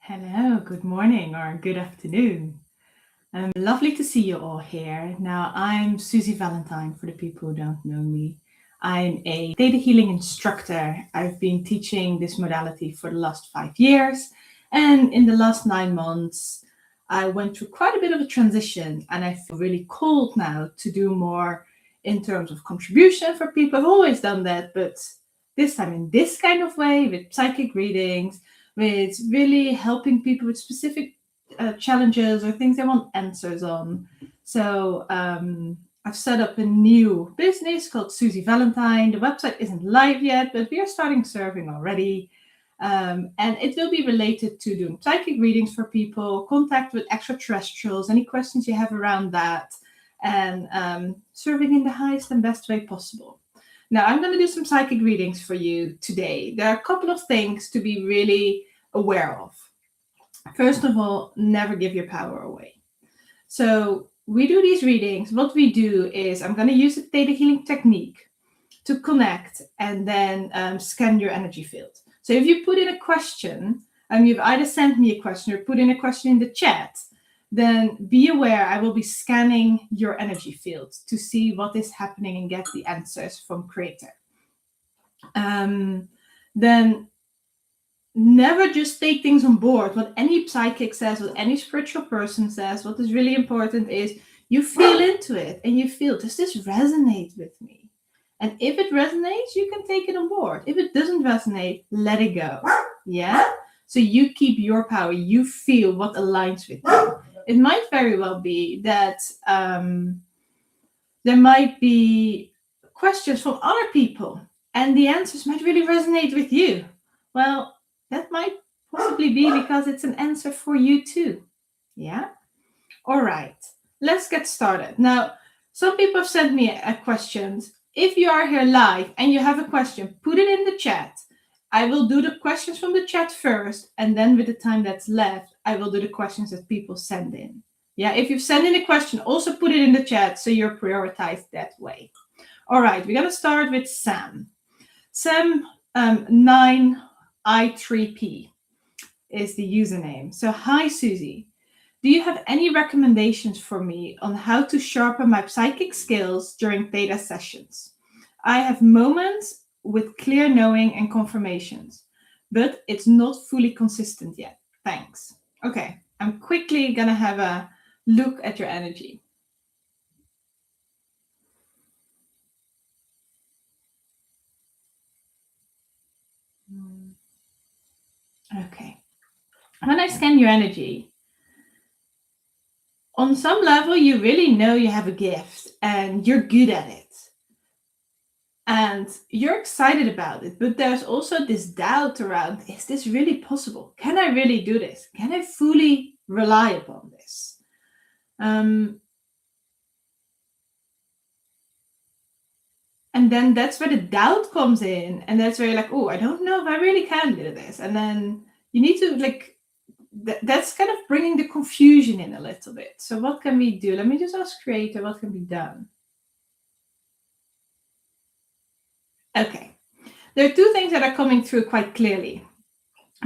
Hello, good morning or good afternoon. Lovely to see you all here. Now, I'm Susie Valentine for the people who don't know me. I'm a Theta Healing instructor. I've been teaching this modality for the last 5 years. And in the last 9 months, I went through quite a bit of a transition and I feel really called now to do more in terms of contribution for people. I've always done that, but this time in this kind of way with psychic readings, with really helping people with specific challenges or things they want answers on. So I've set up a new business called Susie Valentine. The website isn't live yet, but we are starting serving already. And it will be related to doing psychic readings for people, contact with extraterrestrials, any questions you have around that, and serving in the highest and best way possible. Now, I'm going to do some psychic readings for you today. There are a couple of things to be really aware of. First of all, never give your power away. So we do these readings. What we do is I'm going to use the Theta Healing technique to connect and then scan your energy field. So if you put in a question, you've either sent me a question or put in a question in the chat, then be aware I will be scanning your energy field to see what is happening and get the answers from Creator. Then never just take things on board. What any psychic says, what any spiritual person says, what is really important is you feel into it and you feel, does this resonate with me? And if it resonates, you can take it on board. If it doesn't resonate, let it go. Yeah? So you keep your power. You feel what aligns with you. It might very well be that there might be questions from other people and the answers might really resonate with you. Well, that might possibly be because it's an answer for you too. Yeah? All right. Let's get started. Now, some people have sent me questions. If you are here live and you have a question, put it in the chat. I will do the questions from the chat first, and then with the time that's left, I will do the questions that people send in. Yeah, if you've sent in a question, also put it in the chat so you're prioritized that way. All right, we're going to start with Sam. Sam 9I3P is the username. So, hi, Susie. Do you have any recommendations for me on how to sharpen my psychic skills during theta sessions? I have moments with clear knowing and confirmations, but it's not fully consistent yet. Thanks. Okay, I'm quickly going to have a look at your energy. Okay. When I scan your energy, on some level, you really know you have a gift and you're good at it. And you're excited about it, but there's also this doubt around, is this really possible? Can I really do this? Can I fully rely upon this? And then that's where the doubt comes in. And that's where you're like, oh, I don't know if I really can do this. And then you need to that's kind of bringing the confusion in a little bit. So what can we do? Let me just ask Creator, what can be done? Okay. There are two things that are coming through quite clearly.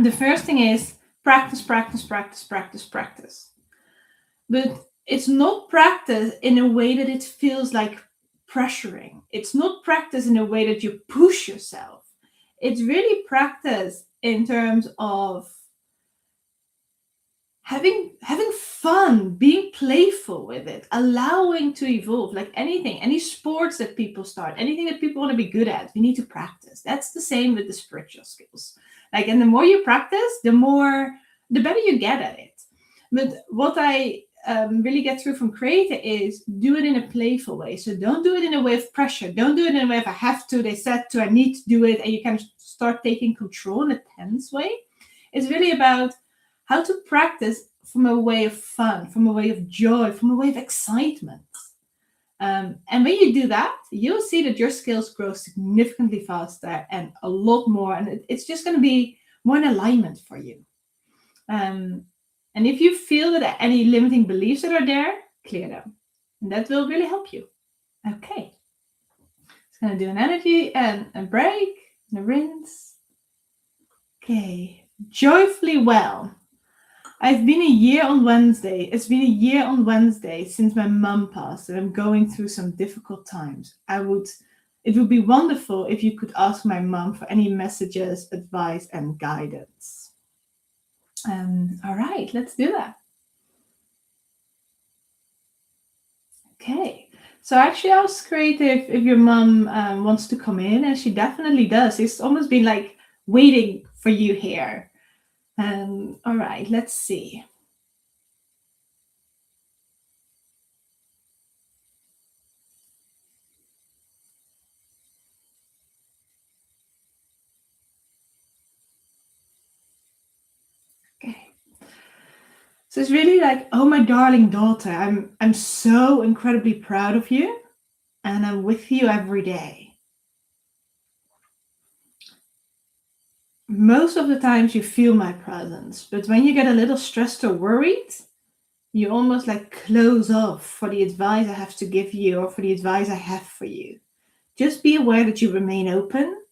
The first thing is practice, practice, practice, practice, practice. But it's not practice in a way that it feels like pressuring. It's not practice in a way that you push yourself. It's really practice in terms of having fun, being playful with it, allowing to evolve, like anything, any sports that people start, anything that people want to be good at, we need to practice. That's the same with the spiritual skills. And the more you practice, the better you get at it. But what I really get through from Creator is do it in a playful way. So don't do it in a way of pressure. Don't do it in a way of I have to, they said to, I need to do it. And you kind of start taking control in a tense way. It's really about how to practice from a way of fun, from a way of joy, from a way of excitement. And when you do that, you'll see that your skills grow significantly faster and a lot more. And it's just going to be more in alignment for you. And if you feel that any limiting beliefs that are there, clear them. And that will really help you. Okay. Just going to do an energy and a break and a rinse. Okay. Joyfully well. I've been a year on Wednesday. It's been a year on Wednesday since my mum passed, and I'm going through some difficult times. It would be wonderful if you could ask my mum for any messages, advice, and guidance. All right, let's do that. Okay. So actually, I was creative if your mum wants to come in, and she definitely does. It's almost been like waiting for you here. All right, let's see. Okay. So it's really like, oh, my darling daughter, I'm so incredibly proud of you, and I'm with you every day. Most of the times you feel my presence, but when you get a little stressed or worried, you almost like close off for the advice I have to give you or for the advice I have for you. Just be aware that you remain open.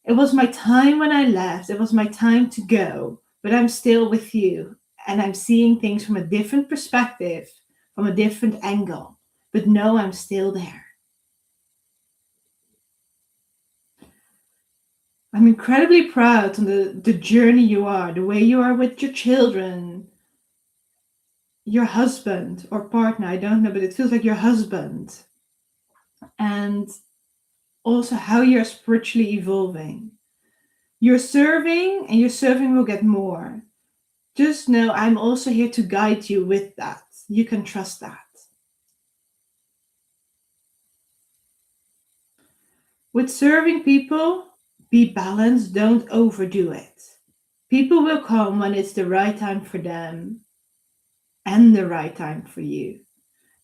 It was my time when I left. It was my time to go, but I'm still with you, and I'm seeing things from a different perspective, from a different angle. But no, I'm still there. I'm incredibly proud on the journey you are, the way you are with your children, your husband or partner. I don't know, but it feels like your husband. And also how you're spiritually evolving. You're serving, and your serving will get more. Just know I'm also here to guide you with that. You can trust that. With serving people, be balanced, don't overdo it. People will come when it's the right time for them and the right time for you.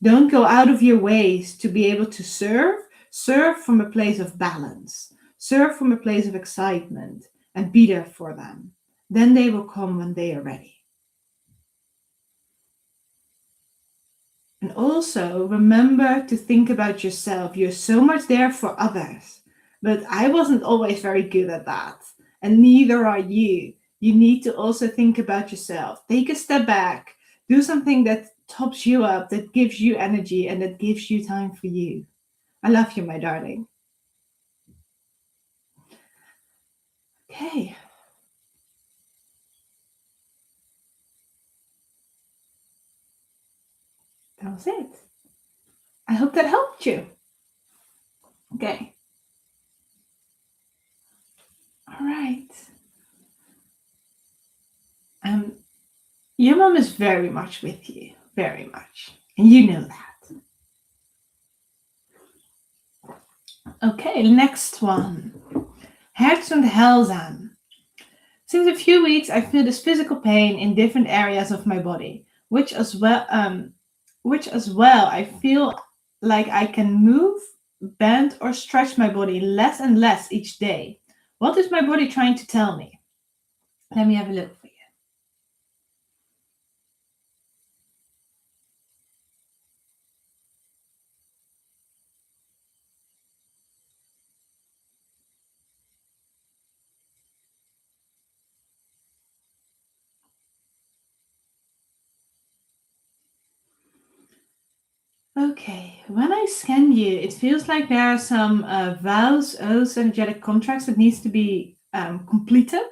Don't go out of your ways to be able to serve. Serve from a place of balance. Serve from a place of excitement and be there for them. Then they will come when they are ready. And also remember to think about yourself. You're so much there for others, but I wasn't always very good at that. And neither are you. You need to also think about yourself. Take a step back. Do something that tops you up, that gives you energy, and that gives you time for you. I love you, my darling. Okay. That was it. I hope that helped you. Okay. All right. Your mom is very much with you, very much. And you know that. Okay, next one. Herz und Hälsan. Since a few weeks, I feel this physical pain in different areas of my body, which as well I feel like I can move, bend, or stretch my body less and less each day. What is my body trying to tell me? Let me have a look for you. Okay, when I scan you, it feels like there are some vows, oaths, energetic contracts that needs to be completed.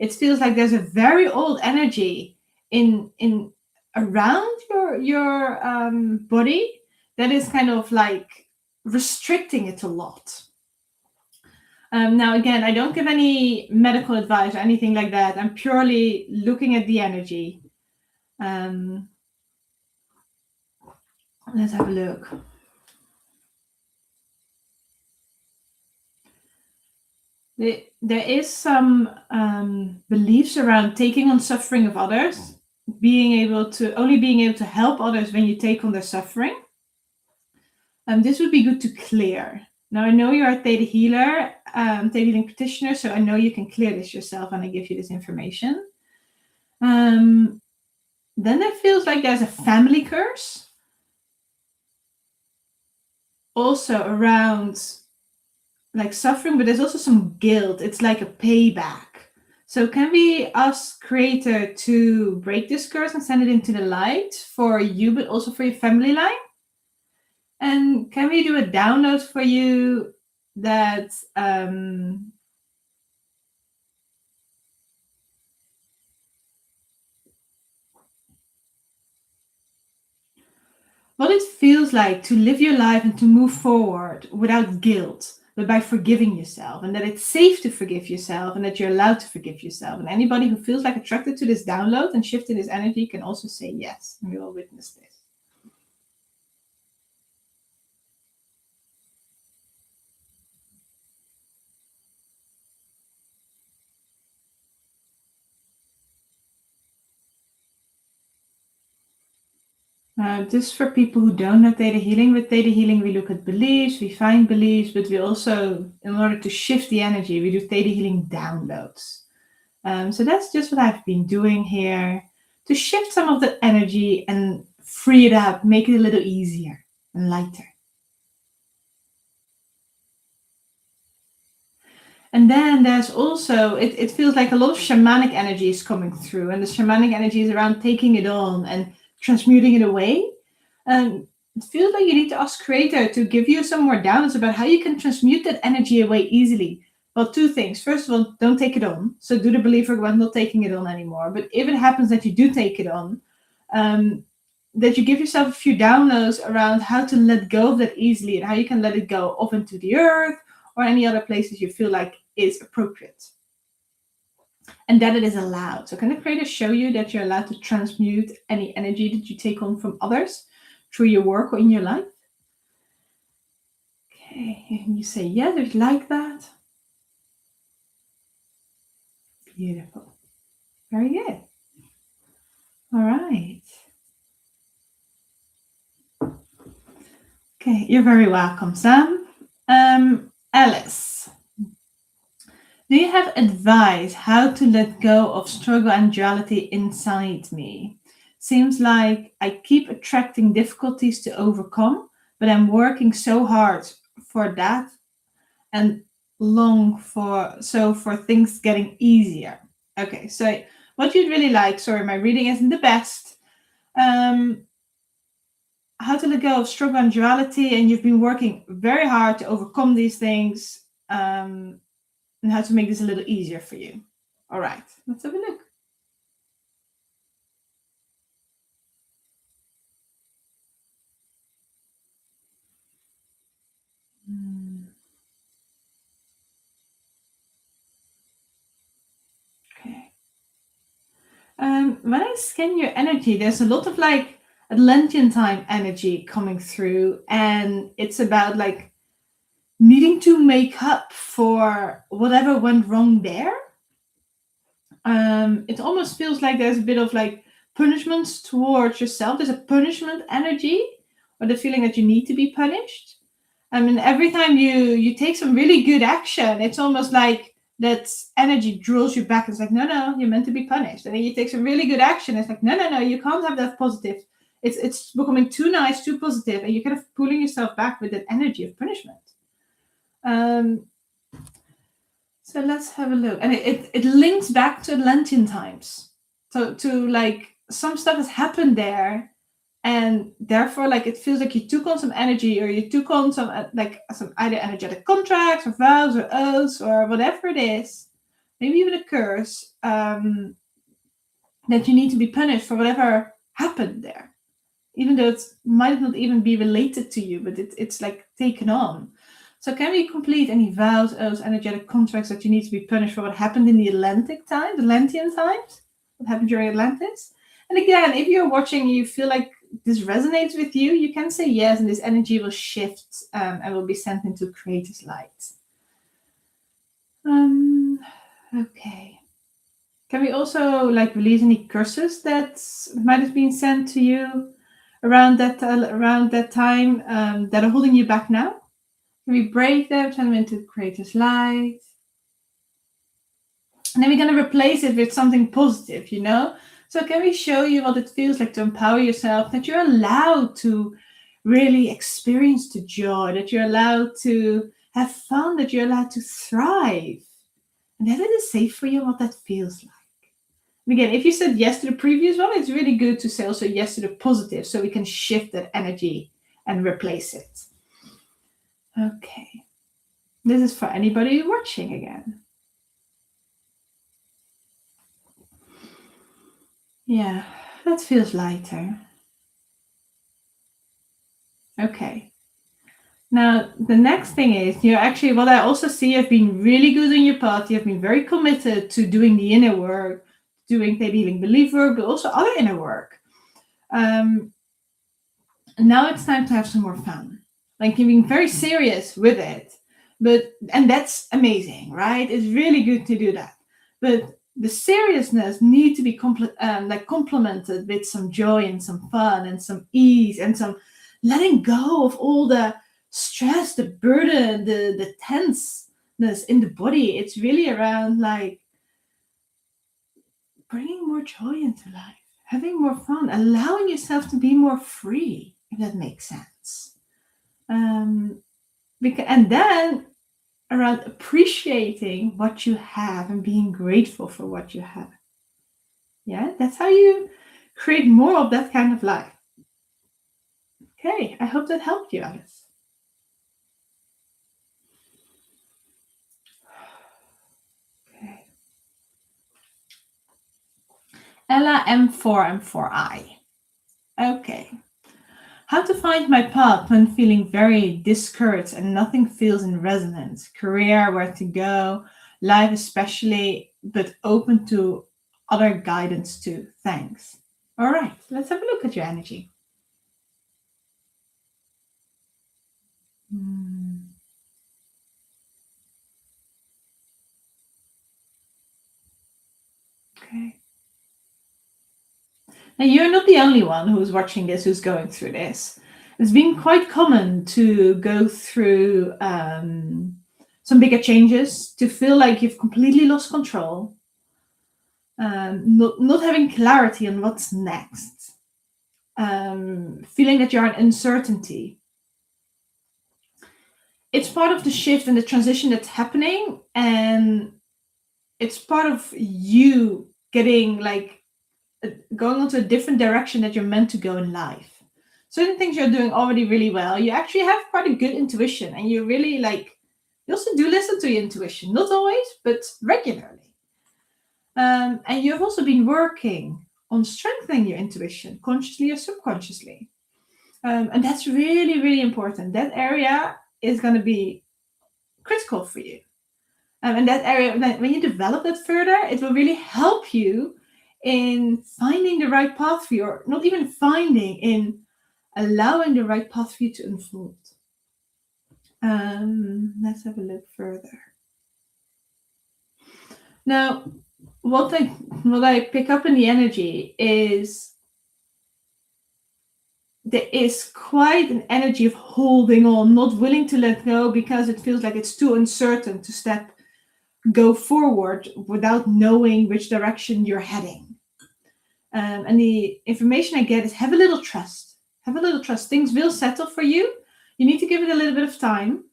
It feels like there's a very old energy in around your body that is kind of like restricting it a lot. Now, again, I don't give any medical advice or anything like that. I'm purely looking at the energy. Let's have a look. There is some beliefs around taking on suffering of others, being able to help others when you take on their suffering. This would be good to clear. Now, I know you're a Theta healer, Theta healing practitioner, so I know you can clear this yourself when I give you this information. Then it feels like there's a family curse. Also around like suffering, but there's also some guilt. It's like a payback. So can we ask Creator to break this curse and send it into the light for you, but also for your family line? And can we do a download for you that what it feels like to live your life and to move forward without guilt, but by forgiving yourself, and that it's safe to forgive yourself and that you're allowed to forgive yourself. And anybody who feels like attracted to this download and shifting this energy can also say yes, and we will witness this. Just for people who don't know Theta Healing, with Theta Healing, we look at beliefs, we find beliefs, but we also, in order to shift the energy, we do Theta Healing downloads. So that's just what I've been doing here to shift some of the energy and free it up, make it a little easier and lighter. And then there's also, it feels like a lot of shamanic energy is coming through, and the shamanic energy is around taking it on and transmuting it away. It feels like you need to ask Creator to give you some more downloads about how you can transmute that energy away easily. Well, two things. First of all, don't take it on. So do the believer when not taking it on anymore. But if it happens that you do take it on, that you give yourself a few downloads around how to let go of that easily and how you can let it go off into the earth or any other places you feel like is appropriate. And that it is allowed. So can the Creator show you that you're allowed to transmute any energy that you take on from others through your work or in your life? Okay, and you say, yes, if you like that. Beautiful. Very good. All right. Okay, you're very welcome, Sam. Alice, do you have advice how to let go of struggle and duality inside me? Seems like I keep attracting difficulties to overcome, but I'm working so hard for that and long for things getting easier. Okay, so what you'd really like, sorry, my reading isn't the best. How to let go of struggle and duality, and you've been working very hard to overcome these things, and how to make this a little easier for you. All right, let's have a look. Okay. When I scan your energy, there's a lot of like Atlantean time energy coming through, and it's about like needing to make up for whatever went wrong there. It almost feels like there's a bit of like punishments towards yourself. There's a punishment energy, or the feeling that you need to be punished. I mean, every time you take some really good action, it's almost like that energy drills you back. It's like, no, you're meant to be punished. And then you take some really good action. It's like, no, you can't have that positive. It's becoming too nice, too positive, and you're kind of pulling yourself back with that energy of punishment. So let's have a look. And it links back to Atlantean times. So to like some stuff has happened there, and therefore like it feels like you took on some energy, or you took on some like some either energetic contracts or vows or oaths or whatever it is, maybe even a curse, that you need to be punished for whatever happened there, even though it might not even be related to you, but it's like taken on. So can we complete any vows, oaths, energetic contracts that you need to be punished for what happened in the Atlantean times? What happened during Atlantis? And again, if you're watching and you feel like this resonates with you, you can say yes, and this energy will shift and will be sent into Creator's light. Okay. Can we also like release any curses that might have been sent to you around that time that are holding you back now? Can we break them, turn them into Creator's light? And then we're going to replace it with something positive, you know? So can we show you what it feels like to empower yourself, that you're allowed to really experience the joy, that you're allowed to have fun, that you're allowed to thrive, And that it is safe for you, what that feels like. And again, if you said yes to the previous one, it's really good to say also yes to the positive so we can shift that energy and replace it. Okay. This is for anybody watching again. Yeah, that feels lighter. Okay. Now, the next thing is, actually, what I also see, you've been really good on your path. You've been very committed to doing the inner work, doing Theta Healing belief work, but also other inner work. Now it's time to have some more fun. Like, you're being very serious with it. And that's amazing, right? It's really good to do that. But the seriousness needs to be complemented with some joy and some fun and some ease and some letting go of all the stress, the burden, the tenseness in the body. It's really around like bringing more joy into life, having more fun, allowing yourself to be more free, if that makes sense. And then around appreciating what you have and being grateful for what you have. Yeah, that's how you create more of that kind of life. Okay, I hope that helped you, Alice. Okay. Ella M4M4I. Okay. How to find my path when feeling very discouraged and nothing feels in resonance. Career, where to go, life especially, but open to other guidance too. Thanks. All right, let's have a look at your energy. Okay. Now, you're not the only one who's watching this, who's going through this. It's been quite common to go through some bigger changes, to feel like you've completely lost control, not having clarity on what's next, feeling that you're in uncertainty. It's part of the shift and the transition that's happening, and it's part of you getting going into a different direction that you're meant to go in life. Certain things you're doing already really well. You actually have quite a good intuition, and you really you also do listen to your intuition, not always, but regularly. And you've also been working on strengthening your intuition, consciously or subconsciously. And that's really, really important. That area is going to be critical for you. And that area, when you develop that further, it will really help you in finding the right path for you, or not even finding, in allowing the right path for you to unfold. Let's have a look further. Now, what I pick up in the energy is there is quite an energy of holding on, not willing to let go because it feels like it's too uncertain to go forward without knowing which direction you're heading. And the information I get is have a little trust. Have a little trust. Things will settle for you. You need to give it a little bit of time.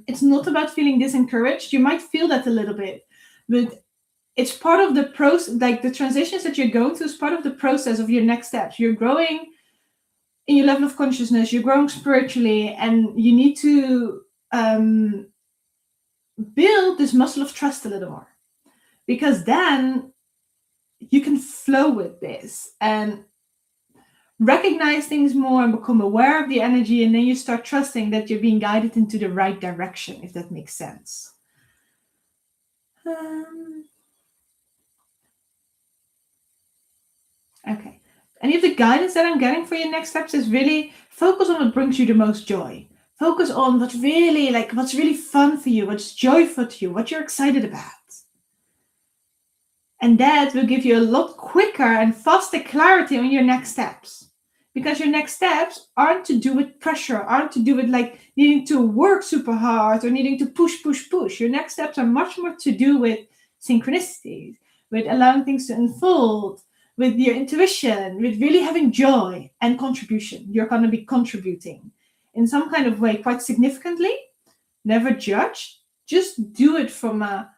It's not about feeling disencouraged. You might feel that a little bit, but it's part of the process. Like the transitions that you're going through is part of the process of your next steps. You're growing in your level of consciousness. You're growing spiritually, and you need to build this muscle of trust a little more, because then you can flow with this and recognize things more and become aware of the energy, and then you start trusting that you're being guided into the right direction, if that makes sense. Okay. Any of the guidance that I'm getting for your next steps is really focus on what brings you the most joy. Focus on what's really fun for you, what's joyful to you, what you're excited about. And that will give you a lot quicker and faster clarity on your next steps. Because your next steps aren't to do with pressure, aren't to do with needing to work super hard or needing to push. Your next steps are much more to do with synchronicities, with allowing things to unfold, with your intuition, with really having joy and contribution. You're going to be contributing in some kind of way quite significantly. Never judge. just do it from a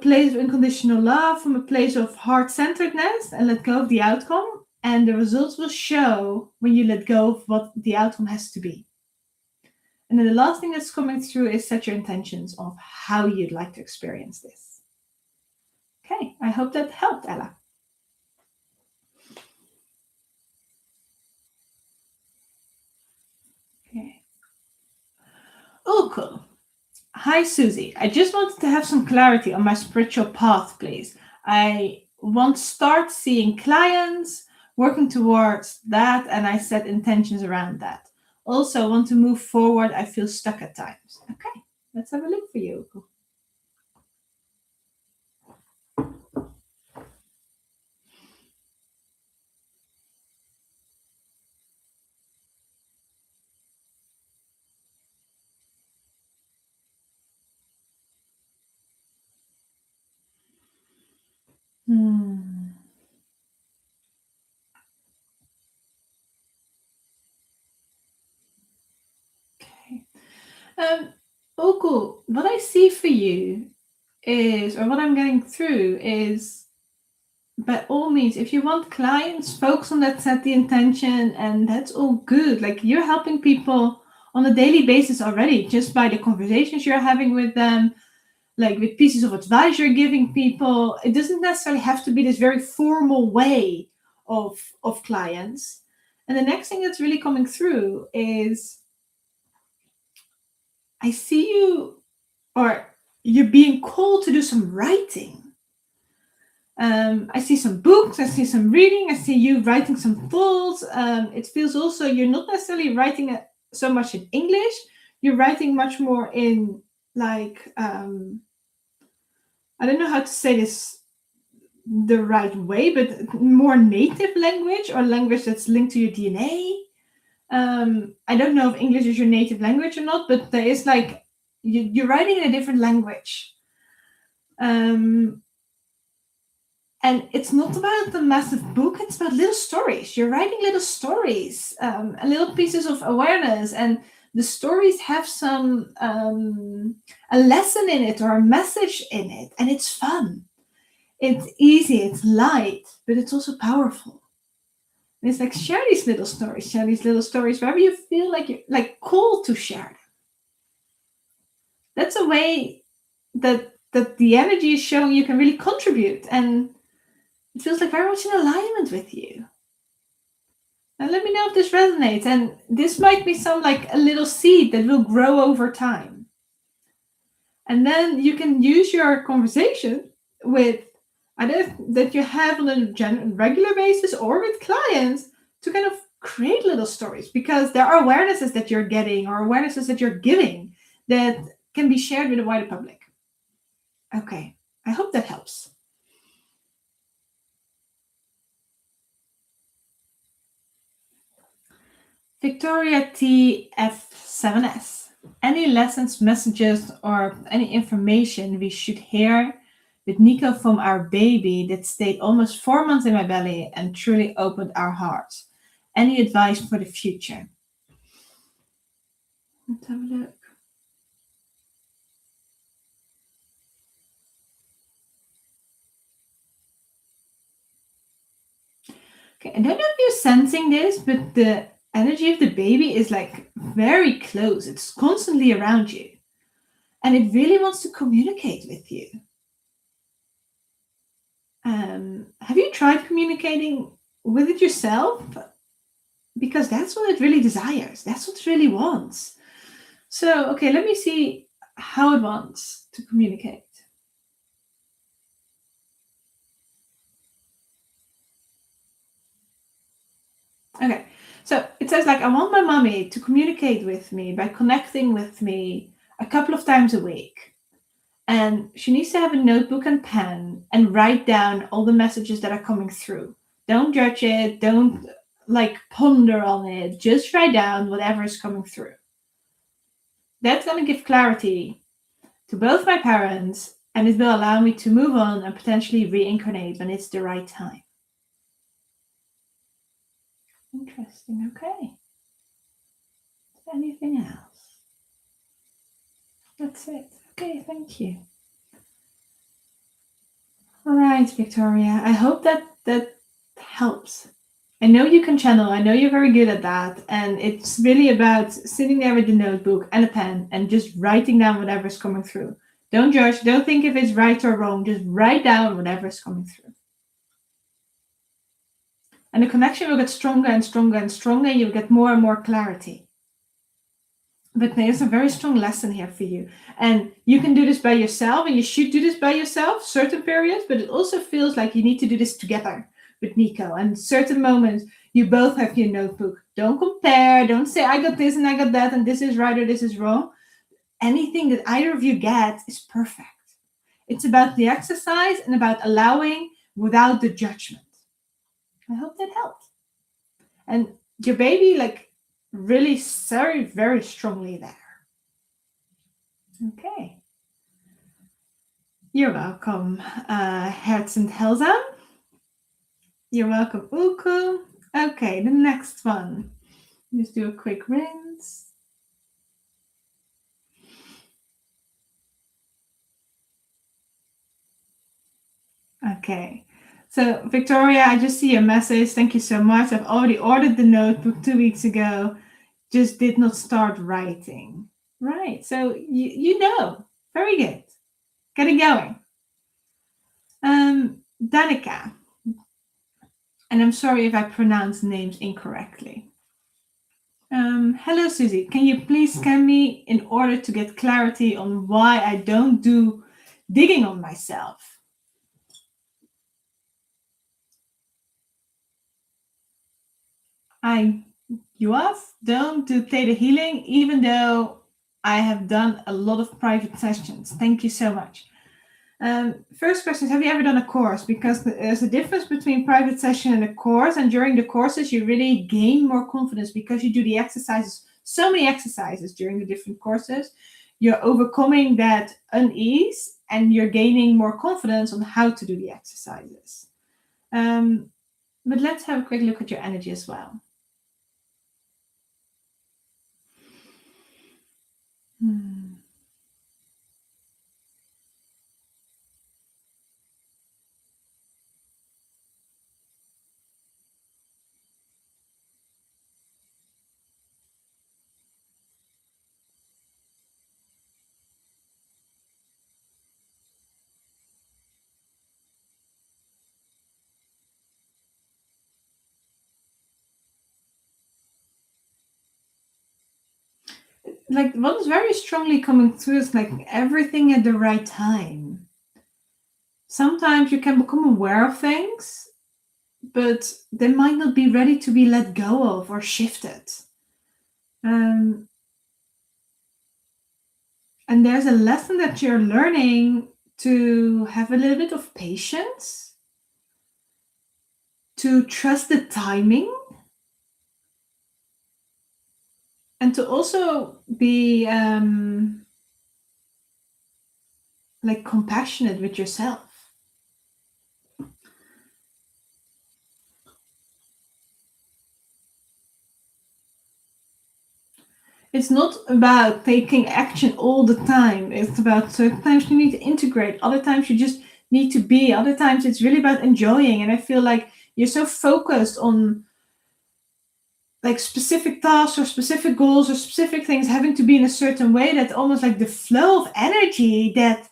place of unconditional love, from a place of heart-centeredness, and let go of the outcome. And the results will show when you let go of what the outcome has to be. And then the last thing that's coming through is set your intentions of how you'd like to experience this. Okay, I hope that helped, Ella. Okay. Oh, cool. Hi, Susie. I just wanted to have some clarity on my spiritual path, please. I want to start seeing clients, working towards that, and I set intentions around that. Also, I want to move forward. I feel stuck at times. Okay, let's have a look for you. Hmm. Okay. Oh, cool. What I see for you is, or what I'm getting through is, by all means, if you want clients, focus on that, set the intention, and that's all good. Like, you're helping people on a daily basis already, just by the conversations you're having with them, like with pieces of advice you're giving people. It doesn't necessarily have to be this very formal way of clients. And the next thing that's really coming through is, I see you, or you're being called to do some writing. I see some books, I see some reading, I see you writing some thoughts. It feels also you're not necessarily writing it so much in English, you're writing much more in, like, I don't know how to say this the right way, but more native language, or language that's linked to your DNA. I don't know if English is your native language or not, but there is, like, you're writing in a different language. And it's not about the massive book, it's about little stories. You're writing little stories, and little pieces of awareness. And the stories have some, a lesson in it or a message in it. And it's fun. It's easy, it's light, but it's also powerful. And it's like, share these little stories wherever you feel like you're like called to share them. That's a way that the energy is showing you can really contribute. And it feels like very much in alignment with you. And let me know if this resonates. And this might be some, like, a little seed that will grow over time. And then you can use your conversation with either that you have on a regular basis or with clients to kind of create little stories, because there are awarenesses that you're getting or awarenesses that you're giving that can be shared with the wider public. Okay, I hope that helps. Victoria TF7S. Any lessons, messages, or any information we should hear with Nico from our baby that stayed almost 4 months in my belly and truly opened our hearts? Any advice for the future? Let's have a look. Okay, I don't know if you're sensing this, but the energy of the baby is, like, very close. It's constantly around you. And it really wants to communicate with you. Have you tried communicating with it yourself? Because that's what it really desires. That's what it really wants. So, okay, let me see how it wants to communicate. Okay, so it says, like, I want my mommy to communicate with me by connecting with me a couple of times a week. And she needs to have a notebook and pen and write down all the messages that are coming through. Don't judge it. Don't, like, ponder on it. Just write down whatever is coming through. That's going to give clarity to both my parents, and it will allow me to move on and potentially reincarnate when it's the right time. Interesting. Okay. Anything else? That's it. Okay, thank you. All right, Victoria. I hope that helps. I know you can channel. I know you're very good at that. And it's really about sitting there with the notebook and a pen and just writing down whatever's coming through. Don't judge. Don't think if it's right or wrong. Just write down whatever's coming through. And the connection will get stronger and stronger and stronger. And you'll get more and more clarity. But there's a very strong lesson here for you. And you can do this by yourself, and you should do this by yourself, certain periods, but it also feels like you need to do this together with Nico. And certain moments, you both have your notebook. Don't compare. Don't say, I got this and I got that, and this is right or this is wrong. Anything that either of you get is perfect. It's about the exercise and about allowing without the judgment. I hope that helped. And your baby, really very, very strongly there. Okay. You're welcome, Herz and Helza. You're welcome, Uku. Okay, the next one. Just do a quick rinse. Okay. So, Victoria, I just see your message. Thank you so much. I've already ordered the notebook 2 weeks ago. Just did not start writing. Right. So, you know. Very good. Get it going. Danica. And I'm sorry if I pronounce names incorrectly. Hello, Susie. Can you please scan me in order to get clarity on why I don't do digging on myself? You asked, don't do Theta Healing, even though I have done a lot of private sessions. Thank you so much. First question is, have you ever done a course? Because there's a difference between private session and a course. And during the courses, you really gain more confidence because you do the exercises, so many exercises during the different courses. You're overcoming that unease and you're gaining more confidence on how to do the exercises. But let's have a quick look at your energy as well. What is very strongly coming through is everything at the right time. Sometimes you can become aware of things, but they might not be ready to be let go of or shifted. And there's a lesson that you're learning to have a little bit of patience, to trust the timing, and to also be compassionate with yourself. It's not about taking action all the time. It's about certain times you need to integrate, other times you just need to be, other times it's really about enjoying. And I feel like you're so focused on specific tasks or specific goals or specific things having to be in a certain way that almost the flow of energy that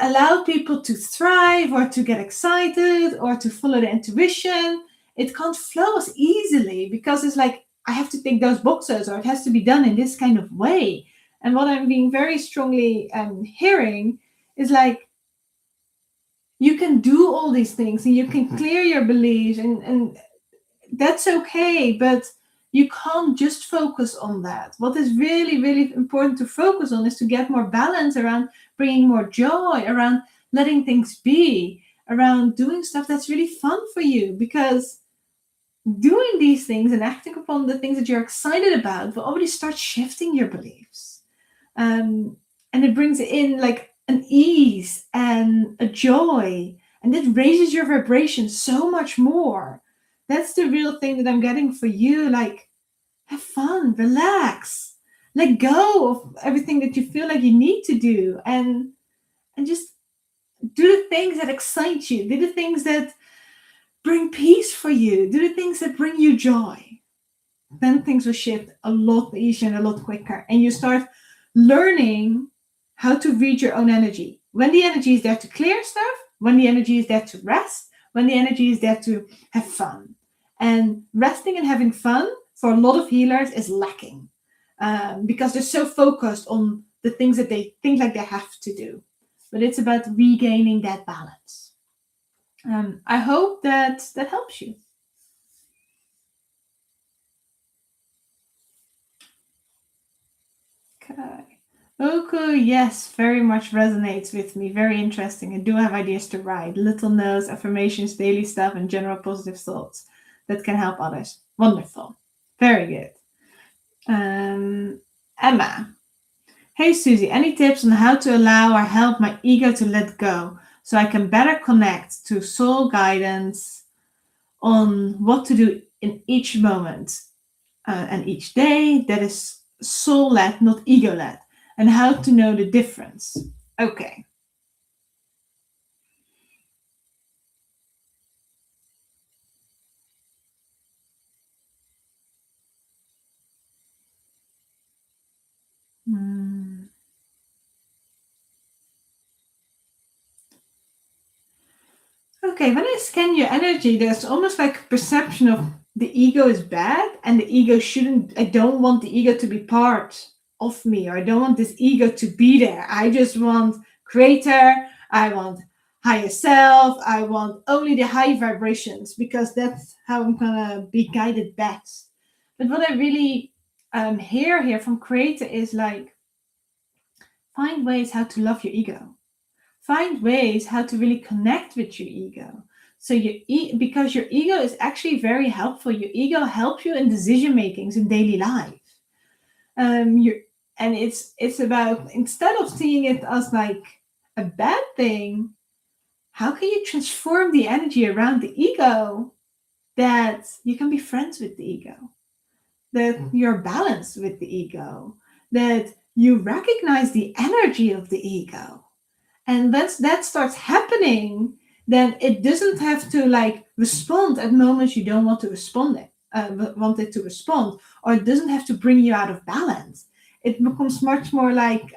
allow people to thrive or to get excited or to follow their intuition, it can't flow as easily because it's I have to tick those boxes or it has to be done in this kind of way. And what I'm being very strongly hearing is you can do all these things and you can clear your beliefs and that's okay, but you can't just focus on that. What is really, really important to focus on is to get more balance around bringing more joy, around letting things be, around doing stuff that's really fun for you, because doing these things and acting upon the things that you're excited about will already start shifting your beliefs. And it brings in an ease and a joy, and it raises your vibration so much more. That's the real thing that I'm getting for you. Have fun, relax, let go of everything that you feel like you need to do, and just do the things that excite you, do the things that bring peace for you, do the things that bring you joy. Then things will shift a lot easier and a lot quicker. And you start learning how to read your own energy. When the energy is there to clear stuff, when the energy is there to rest, when the energy is there to have fun. And resting and having fun for a lot of healers is lacking, because they're so focused on the things that they think like they have to do. But it's about regaining that balance. I hope that that helps you. Okay. Oku, yes, very much resonates with me. Very interesting. I do have ideas to write. Little notes, affirmations, daily stuff, and general positive thoughts that can help others. Wonderful. Very good. Emma. Hey, Susie, any tips on how to allow or help my ego to let go so I can better connect to soul guidance on what to do in each moment and each day that is soul led, not ego led, and how to know the difference? Okay. Hmm. Okay, when I scan your energy, there's almost like a perception of the ego is bad and the ego shouldn't, I don't want the ego to be part of me, or I don't want this ego to be there. I just want creator, I want higher self, I want only the high vibrations because that's how I'm gonna be guided best. But what I really hear here from creator is like, find ways how to love your ego. Find ways how to really connect with your ego. So because your ego is actually very helpful. Your ego helps you in decision makings in daily life. You and it's about, instead of seeing it as like a bad thing, how can you transform the energy around the ego that you can be friends with the ego, that you're balanced with the ego, that you recognize the energy of the ego. And once that starts happening, then it doesn't have to like respond at moments you don't want to want it to respond, or it doesn't have to bring you out of balance. It becomes much more like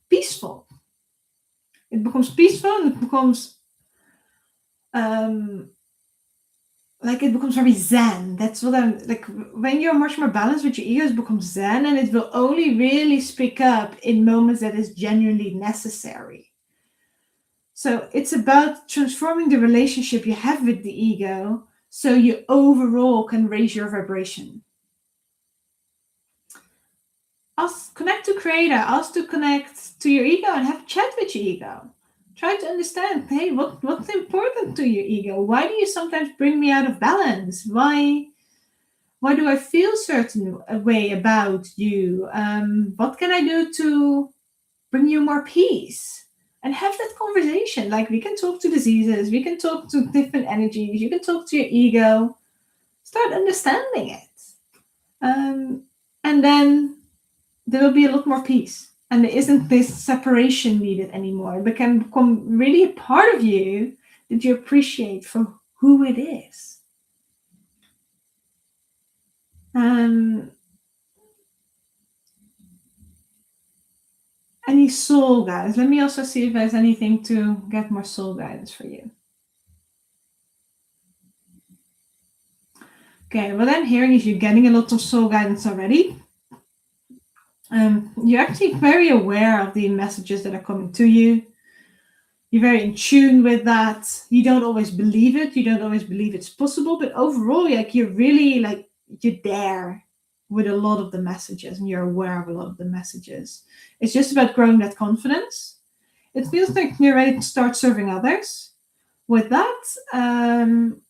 peaceful. It becomes peaceful, and it becomes um, like, it becomes very zen. That's what I'm like. When you're much more balanced with your ego, it becomes zen, and it will only really speak up in moments that is genuinely necessary. So it's about transforming the relationship you have with the ego so you overall can raise your vibration. Ask, connect to creator, ask to connect to your ego and have a chat with your ego. Try to understand, hey, what's important to your ego? Why do you sometimes bring me out of balance? Why do I feel certain way about you? What can I do to bring you more peace? And have that conversation. Like, we can talk to diseases, we can talk to different energies, you can talk to your ego. Start understanding it. And then there will be a lot more peace. And there isn't this separation needed anymore. It can become really a part of you that you appreciate for who it is. Any soul guidance? Let me also see if there's anything to get more soul guidance for you. Okay, what I'm hearing is you're getting a lot of soul guidance already. You're actually very aware of the messages that are coming to you. You're very in tune with that. You don't always believe it. You don't always believe it's possible, but overall, like, you're really like, you're there with a lot of the messages, and you're aware of a lot of the messages. It's just about growing that confidence. It feels like you're ready to start serving others. With that, and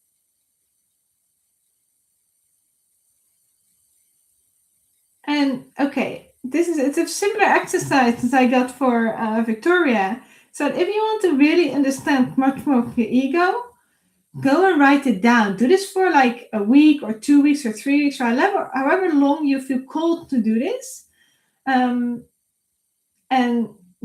okay, it's a similar exercise as I got for Victoria. So if you want to really understand much more of your ego, go and write it down. Do this for like a week or 2 weeks or 3 weeks or however long you feel called to do this. And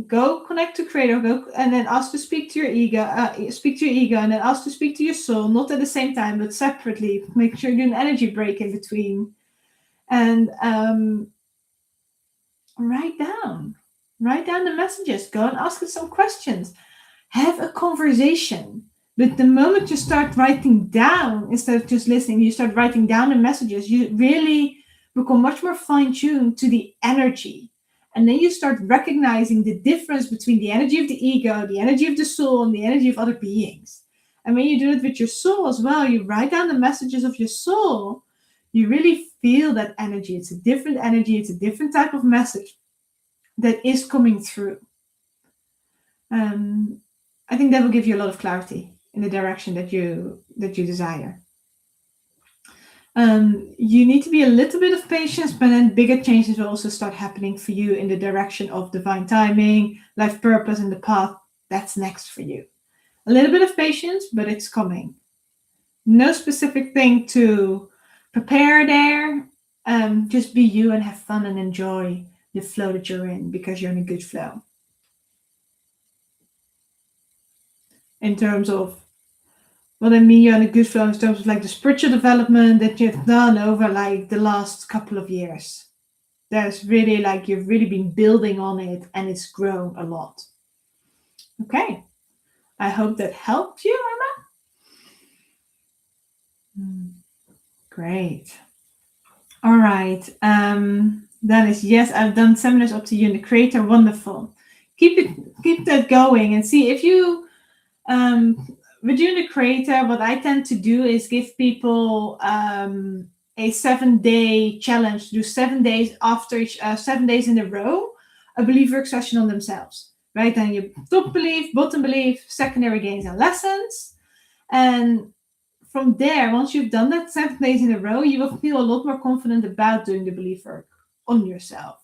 go connect to creator, go and then ask to speak to your ego, and then ask to speak to your soul, not at the same time, but separately. Make sure you do an energy break in between. And write down the messages. Go and ask it some questions. Have a conversation. But the moment you start writing down, instead of just listening, you start writing down the messages, you really become much more fine-tuned to the energy. And then you start recognizing the difference between the energy of the ego, the energy of the soul, and the energy of other beings. And when you do it with your soul as well, you write down the messages of your soul, you really feel that energy. It's a different energy. It's a different type of message that is coming through. I think that will give you a lot of clarity in the direction that you desire. You need to be a little bit of patience, but then bigger changes will also start happening for you in the direction of divine timing, life purpose, and the path that's next for you. A little bit of patience, but it's coming. No specific thing to prepare there. Just be you and have fun and enjoy the flow that you're in, because you're in a good flow. In terms of what I mean, you're in a good flow in terms of like the spiritual development that you've done over like the last couple of years. There's really like you've really been building on it and it's grown a lot. Okay. I hope that helped you, Emma. Great. All right. That is yes. I've done seminars up to you and the creator. Wonderful. Keep that going and see if you. With you and the creator, what I tend to do is give people a 7-day challenge to do 7 days after 7 days in a row, a belief work session on themselves. Right? Then your top belief, bottom belief, secondary gains and lessons. And from there, once you've done that 7 days in a row, you will feel a lot more confident about doing the belief work on yourself.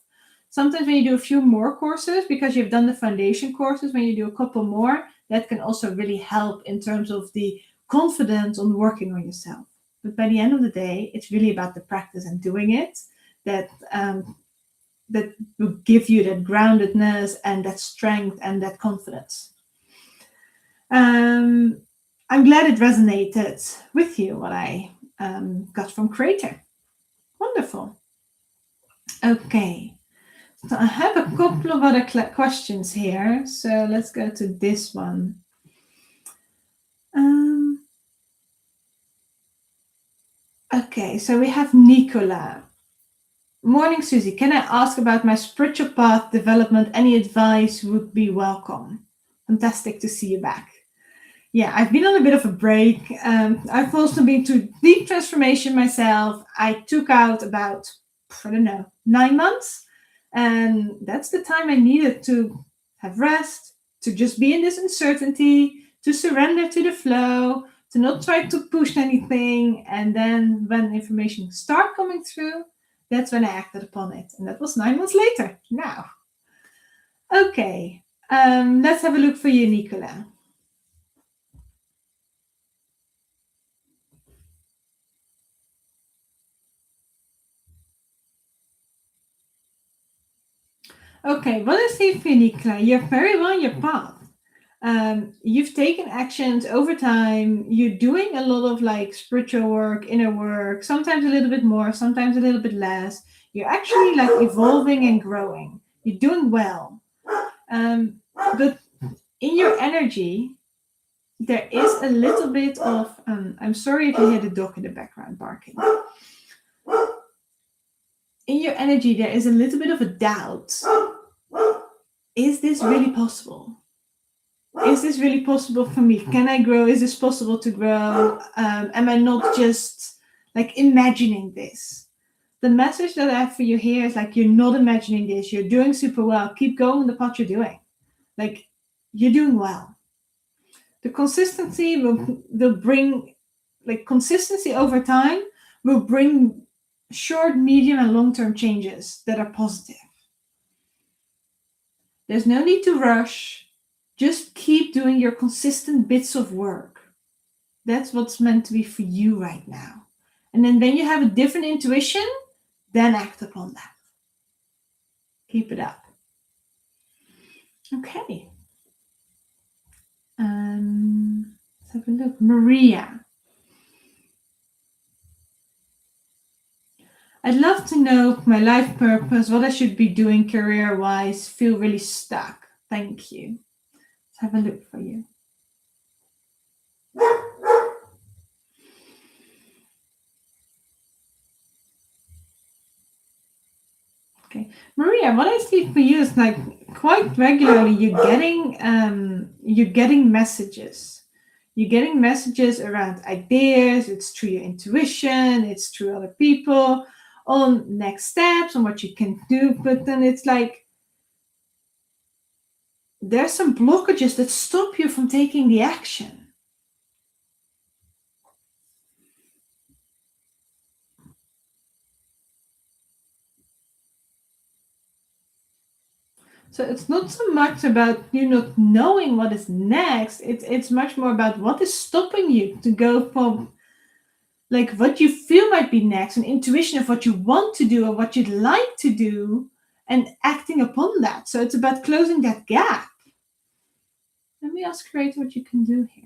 Sometimes when you do a few more courses, because you've done the foundation courses, when you do a couple more, that can also really help in terms of the confidence on working on yourself. But by the end of the day, it's really about the practice and doing it that will give you that groundedness and that strength and that confidence. I'm glad it resonated with you, what I got from Creator. Wonderful. Okay. So I have a couple of other questions here. So let's go to this one. Okay, so we have Nicola. Morning, Susie. Can I ask about my spiritual path development? Any advice would be welcome. Fantastic to see you back. Yeah, I've been on a bit of a break. I've also been through deep transformation myself. I took out about, 9 months. And that's the time I needed to have rest, to just be in this uncertainty, to surrender to the flow, to not try to push anything. And then when information started coming through, that's when I acted upon it. And that was 9 months later now. Okay, let's have a look for you, Nicola. Okay, what is here for you, Nicola? You're very well on your path. You've taken actions over time. You're doing a lot of like spiritual work, inner work, sometimes a little bit more, sometimes a little bit less. You're actually like evolving and growing. You're doing well. But in your energy, there is a little bit of, I'm sorry if you hear the dog in the background barking. In your energy, there is a little bit of a doubt. Is this really possible? Is this really possible for me? Can I grow? Is this possible to grow? Am I not just like imagining this? The message that I have for you here is like, you're not imagining this. You're doing super well. Keep going the path you're doing. Like, you're doing well. The consistency will bring, like consistency over time will bring short, medium, and long-term changes that are positive. There's no need to rush. Just keep doing your consistent bits of work. That's what's meant to be for you right now. And then when you have a different intuition, then act upon that. Keep it up. Okay. Let's have a look. Maria. I'd love to know my life purpose, what I should be doing career-wise, feel really stuck. Thank you. Let's have a look for you. Okay, Maria, what I see for you is like quite regularly you're getting messages. You're getting messages around ideas. It's through your intuition. It's through other people on next steps, on what you can do. But then it's like there's some blockages that stop you from taking the action. So it's not so much about you not knowing what is next. It's much more about what is stopping you to go from like what you feel might be next, an intuition of what you want to do or what you'd like to do, and acting upon that. So it's about closing that gap. Let me ask Creator what you can do here.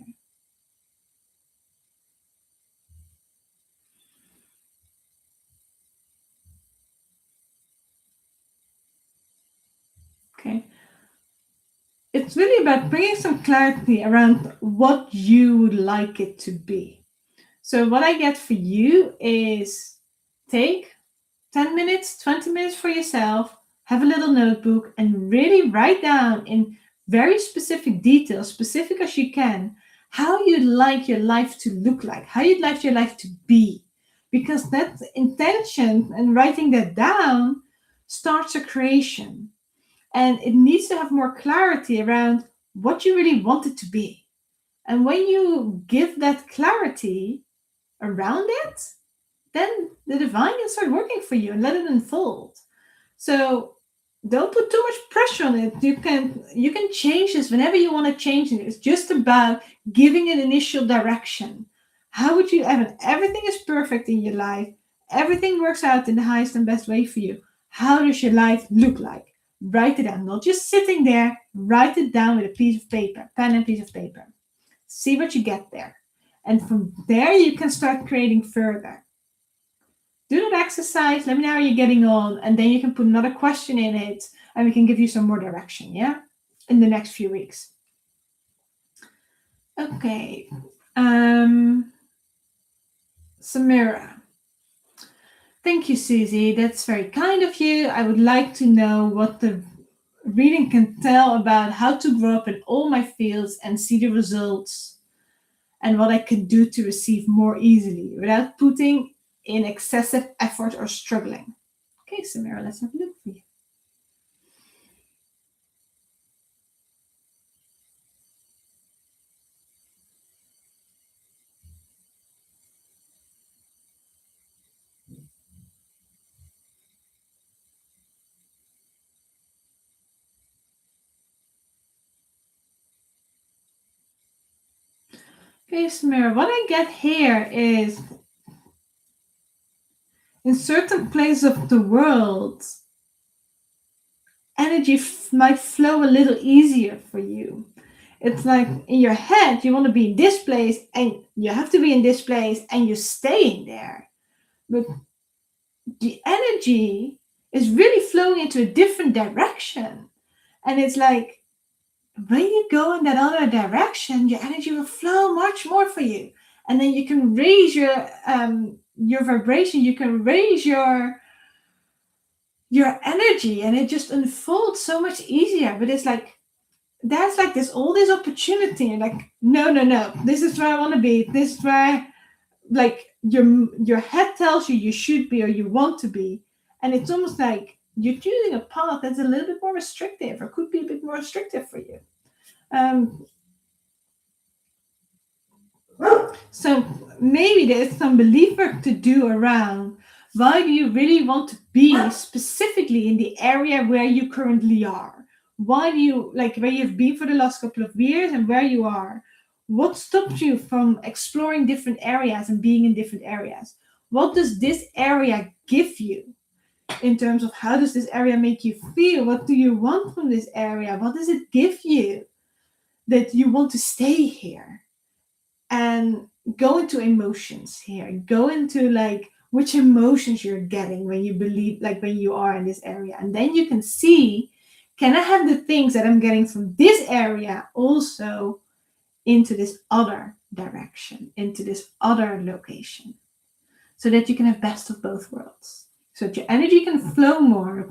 Okay. It's really about bringing some clarity around what you would like it to be. So what I get for you is take 10 minutes, 20 minutes for yourself, have a little notebook, and really write down in very specific details, specific as you can, how you'd like your life to look like, how you'd like your life to be. Because that intention and writing that down starts a creation. And it needs to have more clarity around what you really want it to be. And when you give that clarity around it, then the divine can start working for you and let it unfold. So don't put too much pressure on it. You can change this whenever you want to change it. It's just about giving an initial direction. How would you everything is perfect in your life. Everything works out in the highest and best way for you. How does your life look like? Write it down, not just sitting there. Write it down with a piece of paper, pen and piece of paper. See what you get there. And from there, you can start creating further. Do that exercise. Let me know how you're getting on. And then you can put another question in it and we can give you some more direction, yeah? In the next few weeks. Okay. Samira. Thank you, Susie. That's very kind of you. I would like to know what the reading can tell about how to grow up in all my fields and see the results and what I can do to receive more easily without putting in excessive effort or struggling. Okay, Samira, let's have a look for you. Okay, Samira, what I get here is in certain places of the world, energy might flow a little easier for you. It's like in your head, you want to be in this place and you have to be in this place and you're staying there. But the energy is really flowing into a different direction. And it's like when you go in that other direction, your energy will flow much more for you. And then you can raise your vibration, you can raise your energy, and it just unfolds so much easier. But it's like there's like all this opportunity, and like no, this is where I want to be. This is where like your head tells you you should be or you want to be, and it's almost like you're choosing a path that's a little bit more restrictive or could be a bit more restrictive for you. So maybe there's some belief work to do around why do you really want to be specifically in the area where you currently are? Why do you like where you've been for the last couple of years and where you are? What stops you from exploring different areas and being in different areas? What does this area give you in terms of how does this area make you feel? What do you want from this area? What does it give you that you want to stay here? And go into emotions here. Go into like which emotions you're getting when you believe, like when you are in this area. And then you can see, can I have the things that I'm getting from this area also into this other direction, into this other location, so that you can have best of both worlds. So that your energy can flow more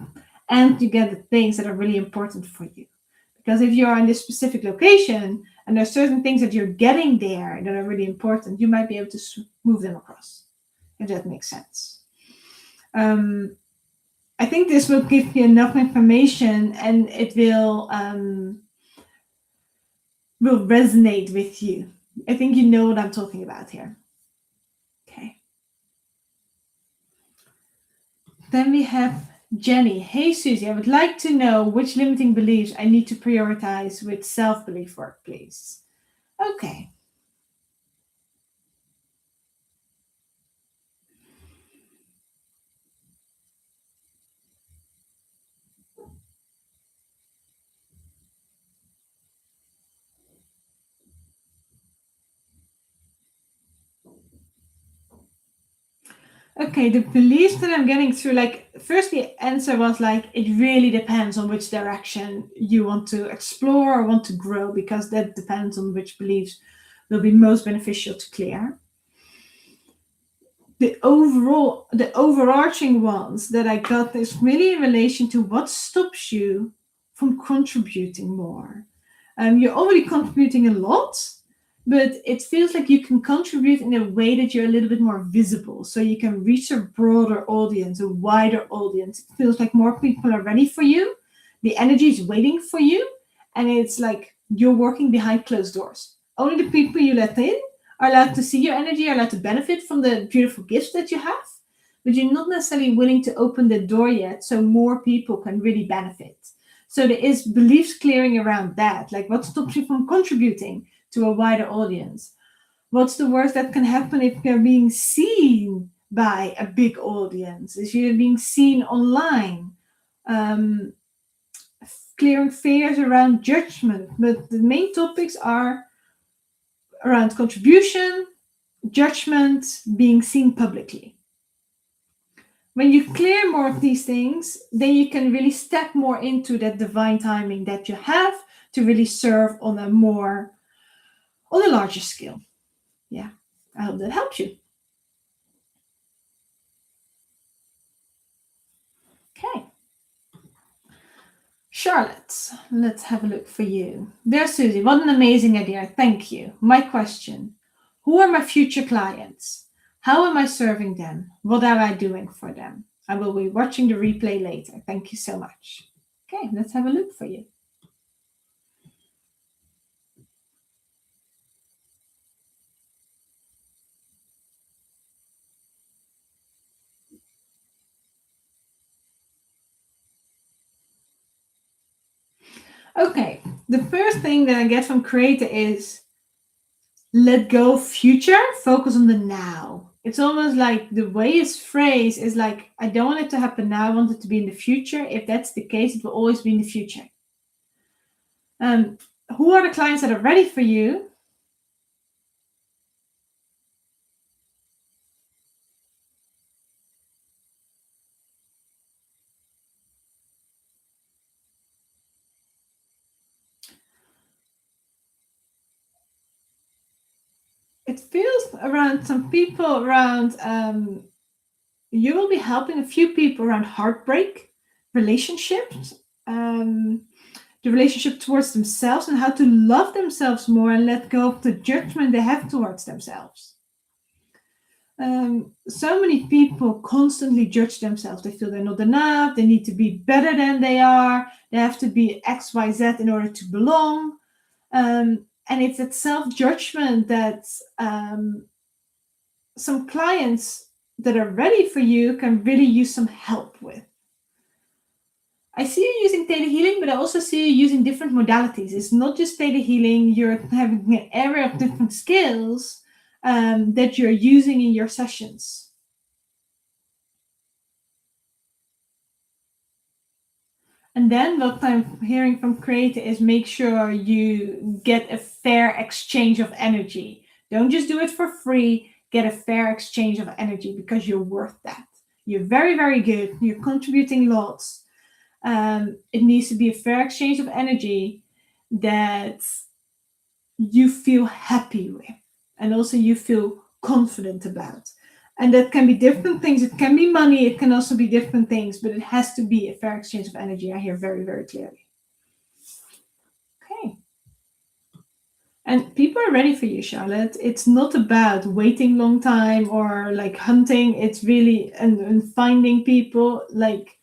and you get the things that are really important for you. Because if you're in this specific location and there's certain things that you're getting there that are really important, you might be able to move them across, if that makes sense. I think this will give you enough information and it will resonate with you. I think you know what I'm talking about here. Okay. Then we have Jenny. Hey, Susie, I would like to know which limiting beliefs I need to prioritize with self-belief work, please. Okay. Okay, the beliefs that I'm getting through, like, first the answer was like, it really depends on which direction you want to explore or want to grow, because that depends on which beliefs will be most beneficial to clear. The overarching ones that I got is really in relation to what stops you from contributing more. You're already contributing a lot, but it feels like you can contribute in a way that you're a little bit more visible, so you can reach a broader audience, a wider audience. It feels like more people are ready for you. The energy is waiting for you, and it's like you're working behind closed doors. Only the people you let in are allowed to see your energy, are allowed to benefit from the beautiful gifts that you have, but you're not necessarily willing to open the door yet, so more people can really benefit. So there is beliefs clearing around that, like what stops you from contributing to a wider audience? What's the worst that can happen if you're being seen by a big audience? If you're being seen online? Clearing fears around judgment, but the main topics are around contribution, judgment, being seen publicly. When you clear more of these things, then you can really step more into that divine timing that you have to really serve on a larger scale. Yeah, I hope that helps you. Okay. Charlotte, let's have a look for you. There, Susie, what an amazing idea. Thank you. My question: who are my future clients? How am I serving them? What am I doing for them? I will be watching the replay later. Thank you so much. Okay, let's have a look for you. Okay, the first thing that I get from Creator is let go of future, focus on the now. It's almost like the way it's phrased is like, I don't want it to happen now, I want it to be in the future. If that's the case, it will always be in the future. Who are the clients that are ready for you? It feels around some people around, you will be helping a few people around heartbreak, relationships, the relationship towards themselves, and how to love themselves more and let go of the judgment they have towards themselves. So many people constantly judge themselves. They feel they're not enough. They need to be better than they are. They have to be X, Y, Z in order to belong. And it's that self-judgment that some clients that are ready for you can really use some help with. I see you using Theta Healing, but I also see you using different modalities. It's not just Theta Healing, you're having an area of different skills that you're using in your sessions. And then what I'm hearing from Creator is make sure you get a fair exchange of energy. Don't just do it for free, get a fair exchange of energy because you're worth that. You're very, very good. You're contributing lots. It needs to be a fair exchange of energy that you feel happy with and also you feel confident about. And that can be different things. It can be money. It can also be different things, but it has to be a fair exchange of energy. I hear very, very clearly. Okay. And people are ready for you, Charlotte. It's not about waiting long time or like hunting. It's really and finding people, like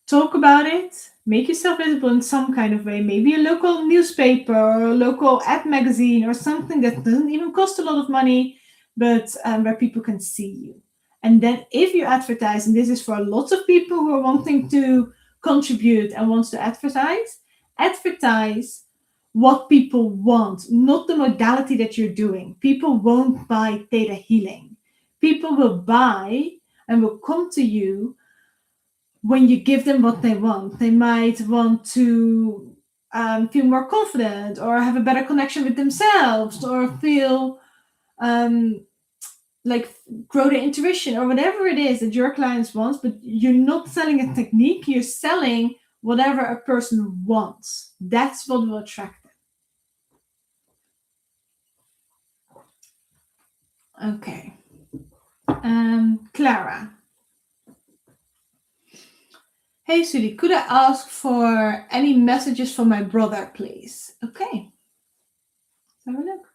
talk about it, make yourself visible in some kind of way, maybe a local newspaper or a local ad magazine or something that doesn't even cost a lot of money, but where people can see you. And then if you advertise, and this is for lots of people who are wanting to contribute and wants to advertise what people want, not the modality that you're doing. People won't buy Theta Healing. People will buy and will come to you when you give them what they want. They might want to feel more confident or have a better connection with themselves or feel like grow their intuition or whatever it is that your clients want, but you're not selling a technique, you're selling whatever a person wants. That's what will attract them. Okay. Clara. Hey, Sudi, could I ask for any messages for my brother, please? Okay. Let's have a look.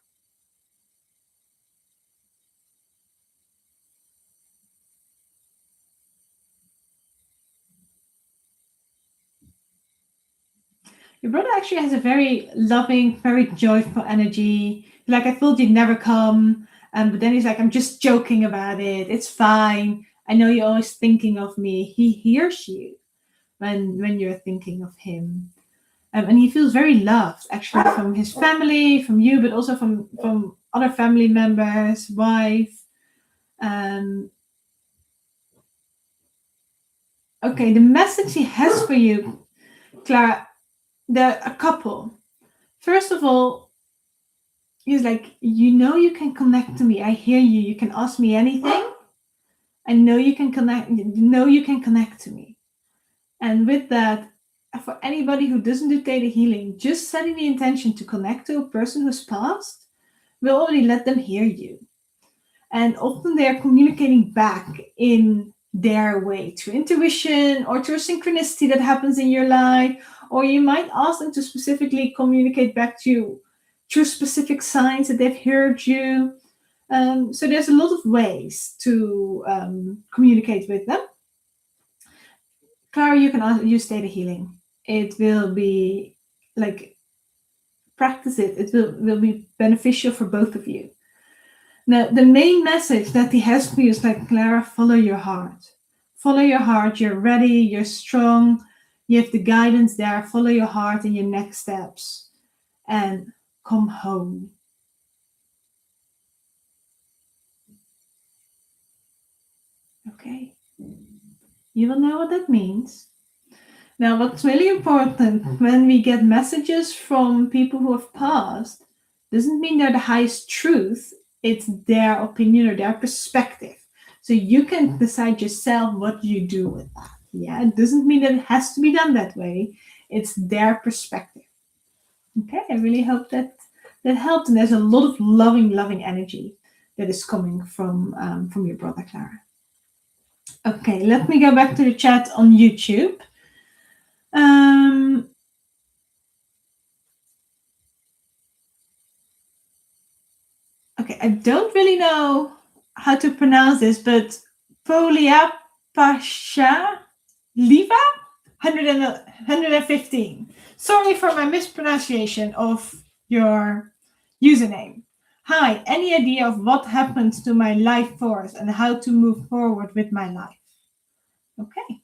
Your brother actually has a very loving, very joyful energy. Like, I thought you'd never come. But then he's like, I'm just joking about it. It's fine. I know you're always thinking of me. He hears you when you're thinking of him. And he feels very loved, actually, from his family, from you, but also from other family members, wife. Okay, the message he has for you, Clara, a couple. First of all, he's like, you know, you can connect to me. I hear you. You can ask me anything. I know you can connect. You know you can connect to me. And with that, for anybody who doesn't do Theta Healing, just setting the intention to connect to a person who's passed will already let them hear you. And often they are communicating back in their way through intuition or through synchronicity that happens in your life. Or you might ask them to specifically communicate back to you through specific signs that they've heard you. So there's a lot of ways to communicate with them. Clara, you can use Theta Healing. It will be like, practice it. It will be beneficial for both of you. Now, the main message that he has for you is like, Clara, follow your heart. Follow your heart. You're ready. You're strong. You have the guidance there. Follow your heart in your next steps and come home. Okay. You will know what that means. Now, what's really important when we get messages from people who have passed doesn't mean they're the highest truth. It's their opinion or their perspective. So you can decide yourself what you do with that. Yeah, it doesn't mean that it has to be done that way. It's their perspective. Okay, I really hope that helped. And there's a lot of loving energy that is coming from your brother, Clara. Okay, let me go back to the chat on YouTube. Okay, I don't really know how to pronounce this, but Polia Pasha Liva 115. Sorry for my mispronunciation of your username. Hi, any idea of what happens to my life force and how to move forward with my life? Okay.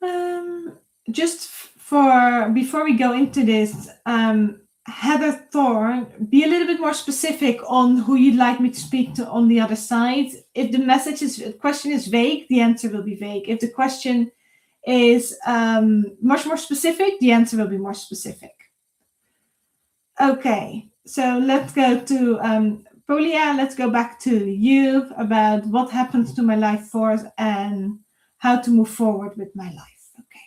Um, just for before we go into this, Heather Thorne, be a little bit more specific on who you'd like me to speak to on the other side. If the question is vague, the answer will be vague. If the question is much more specific, the answer will be more specific. Okay, so let's go to Polia. Let's go back to you about what happens to my life force and how to move forward with my life. Okay.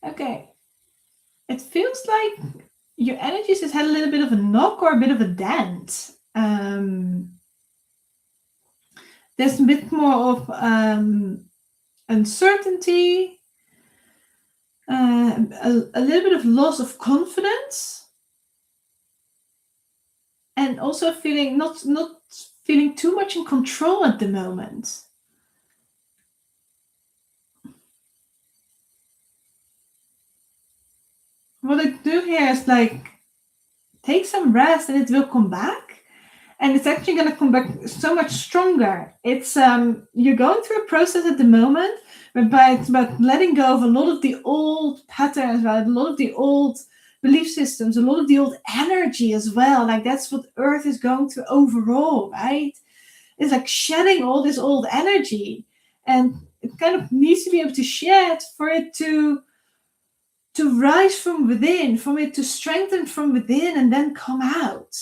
Okay. It feels like your energies has had a little bit of a knock or a bit of a dent. There's a bit more of uncertainty, a little bit of loss of confidence, and also feeling not feeling too much in control at the moment. What I do here is like take some rest and it will come back. And it's actually going to come back so much stronger. It's you're going through a process at the moment whereby it's about letting go of a lot of the old patterns, right? A lot of the old belief systems, a lot of the old energy as well. Like that's what Earth is going through overall, right? It's like shedding all this old energy, and it kind of needs to be able to shed for it to rise from within, from it to strengthen from within and then come out.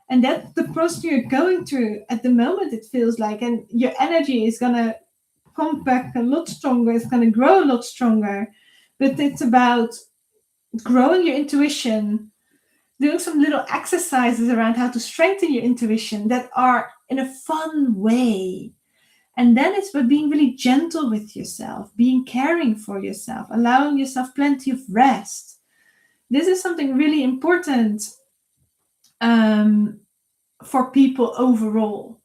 And that's the process you're going through at the moment, it feels like. And your energy is going to come back a lot stronger. It's going to grow a lot stronger. But it's about growing your intuition, doing some little exercises around how to strengthen your intuition that are in a fun way. And then it's about being really gentle with yourself, being caring for yourself, allowing yourself plenty of rest. This is something really important for people overall.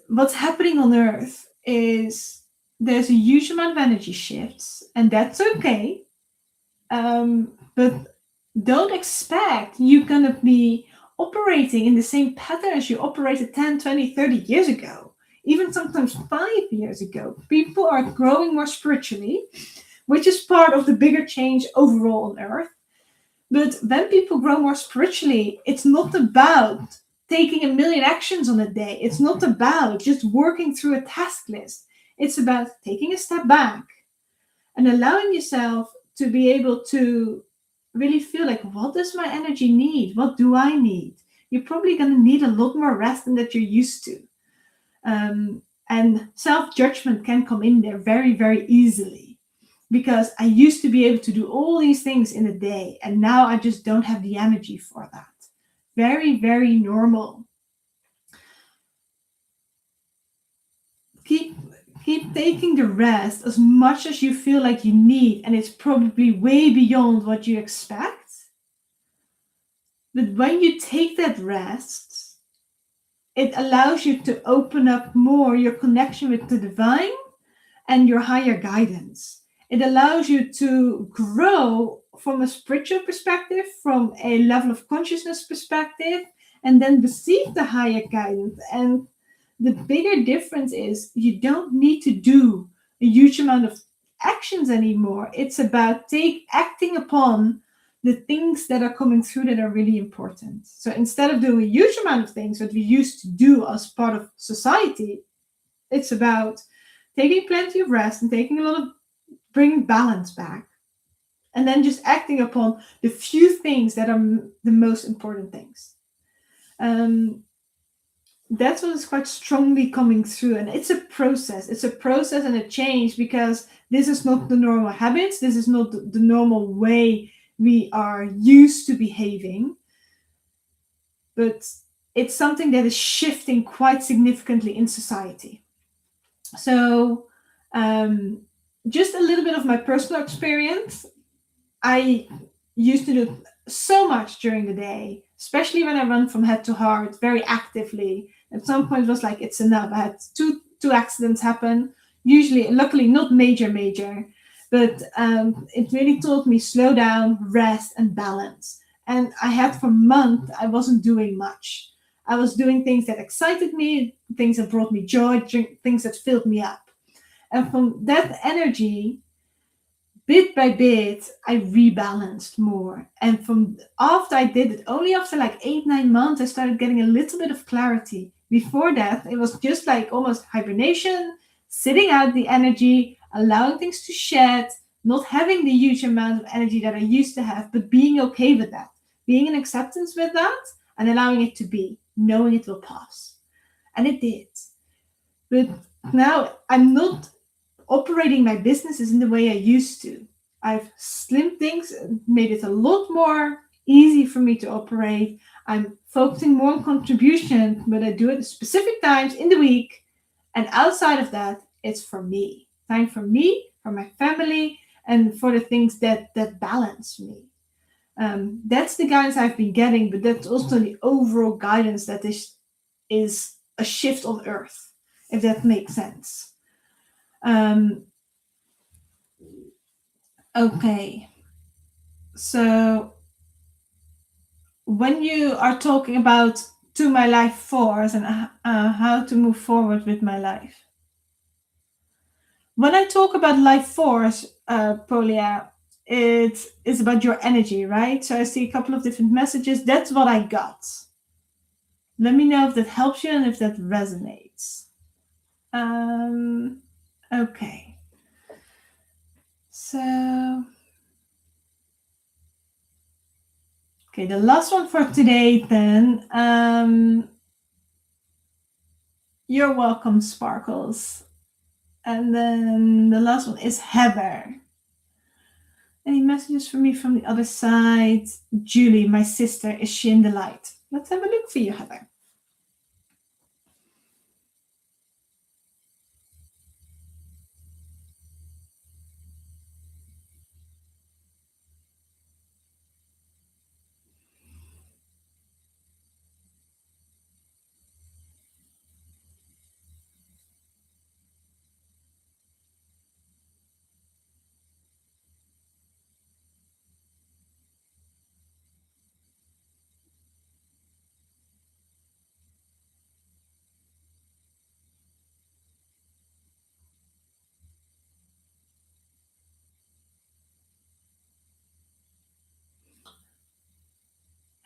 What's happening on Earth is there's a huge amount of energy shifts, and that's okay. But don't expect you're going to be operating in the same pattern as you operated 10, 20, 30 years ago. Even sometimes 5 years ago. People are growing more spiritually, which is part of the bigger change overall on Earth. But when people grow more spiritually, it's not about taking a million actions on a day. It's not about just working through a task list. It's about taking a step back and allowing yourself to be able to really feel like, what does my energy need? What do I need? You're probably going to need a lot more rest than that you're used to. And self-judgment can come in there very, very easily, because I used to be able to do all these things in a day, and now I just don't have the energy for that. Very, very normal. Keep taking the rest as much as you feel like you need, and it's probably way beyond what you expect. But when you take that rest, it allows you to open up more your connection with the divine and your higher guidance. It allows you to grow from a spiritual perspective, from a level of consciousness perspective, and then receive the higher guidance. And the bigger difference is you don't need to do a huge amount of actions anymore. It's about acting upon the things that are coming through that are really important. So instead of doing a huge amount of things that we used to do as part of society, it's about taking plenty of rest and taking a lot of bringing balance back, and then just acting upon the few things that are the most important things. That's what is quite strongly coming through, and it's a process. It's a process and a change, because this is not the normal habits. This is not the normal way we are used to behaving, but it's something that is shifting quite significantly in society. So just a little bit of my personal experience. I used to do so much during the day, especially when I run from head to heart very actively. At some point, it was like, it's enough. I had two accidents happen, usually, luckily, not major, but it really taught me slow down, rest, and balance. And I had for months, I wasn't doing much. I was doing things that excited me, things that brought me joy, things that filled me up. And from that energy, bit by bit, I rebalanced more. And from after I did it, only after like 8, 9 months, I started getting a little bit of clarity. Before that, it was just like almost hibernation, sitting out the energy, allowing things to shed, not having the huge amount of energy that I used to have, but being okay with that, being in acceptance with that, and allowing it to be, knowing it will pass. And it did. But now I'm not operating my businesses in the way I used to. I've slimmed things, made it a lot more easy for me to operate. I'm focusing more on contribution, but I do it at specific times in the week. And outside of that, it's for me. Time for me, for my family, and for the things that balance me. That's the guidance I've been getting, but that's also the overall guidance that is a shift on earth, if that makes sense. Okay. So when you are talking about to my life force and how to move forward with my life, when I talk about life force, Polia, it is about your energy, right? So I see a couple of different messages. That's what I got. Let me know if that helps you and if that resonates. Okay. So, okay, the last one for today then. You're welcome, Sparkles. And then the last one is Heather. Any messages for me from the other side? Julie, my sister, is she in the light? Let's have a look for you, Heather.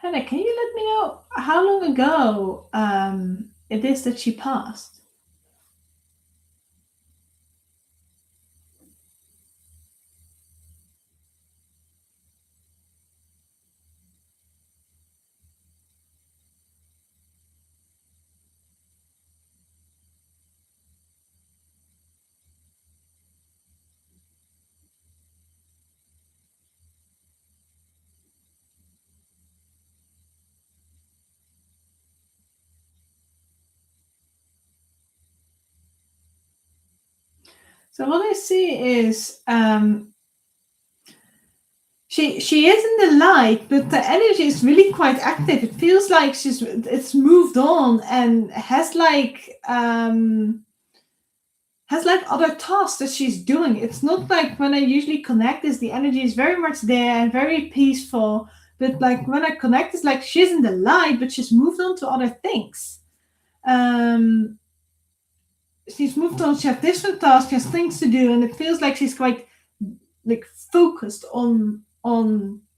Heather, can you let me know how long ago it is that she passed? So what I see is she is in the light, but the energy is really quite active. It feels like it's moved on and has other tasks that she's doing. It's not like when I usually connect this, the energy is very much there and very peaceful. But like when I connect, it's like she's in the light, but she's moved on to other things. She's moved on, she has different tasks, she has things to do, and it feels like she's quite like focused on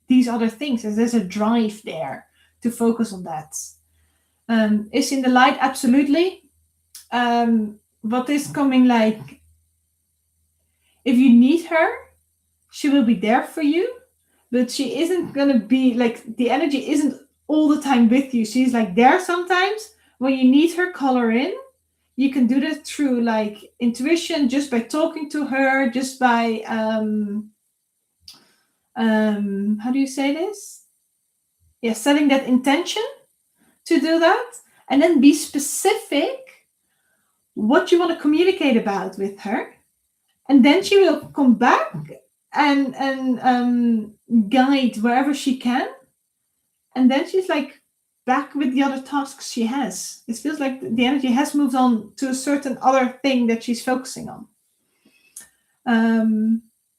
these other things. And there's a drive there to focus on that. Is she in the light? Absolutely. What is coming, like, if you need her, she will be there for you, but she isn't gonna be like, the energy isn't all the time with you. She's like there sometimes when you need her, call her in. You can do that through like intuition, just by talking to her, just by how do you say this? Yeah, setting that intention to do that, and then be specific what you want to communicate about with her, and then she will come back and guide wherever she can, and then she's like back with the other tasks she has. It feels like the energy has moved on to a certain other thing that she's focusing on.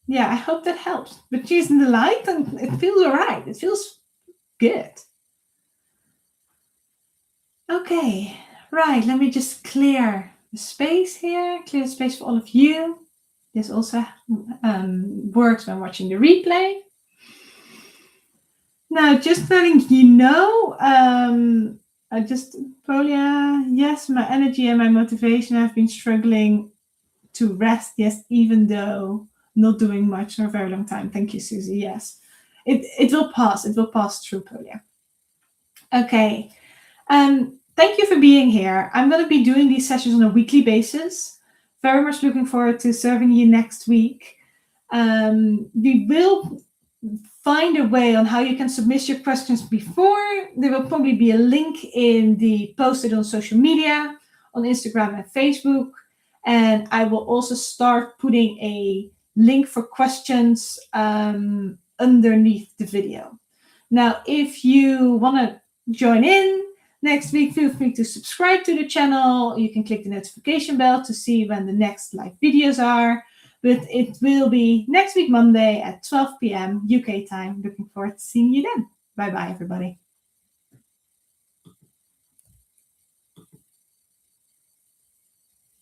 Yeah, I hope that helps. But she's in the light and it feels all right. It feels good. Okay, right. Let me just clear the space here, clear the space for all of you. This also works when watching the replay. Now, just letting you know, Polia, yes, my energy and my motivation have been struggling to rest, yes, even though not doing much for a very long time. Thank you, Susie. Yes, it will pass. It will pass through, Polia. Okay. Thank you for being here. I'm going to be doing these sessions on a weekly basis. Very much looking forward to serving you next week. We will find a way on how you can submit your questions before. There will probably be a link in the posted on social media, on Instagram and Facebook. And I will also start putting a link for questions underneath the video. Now, if you want to join in next week, feel free to subscribe to the channel. You can click the notification bell to see when the next live videos are. But it will be next week, Monday at 12 p.m. UK time. Looking forward to seeing you then. Bye-bye, everybody.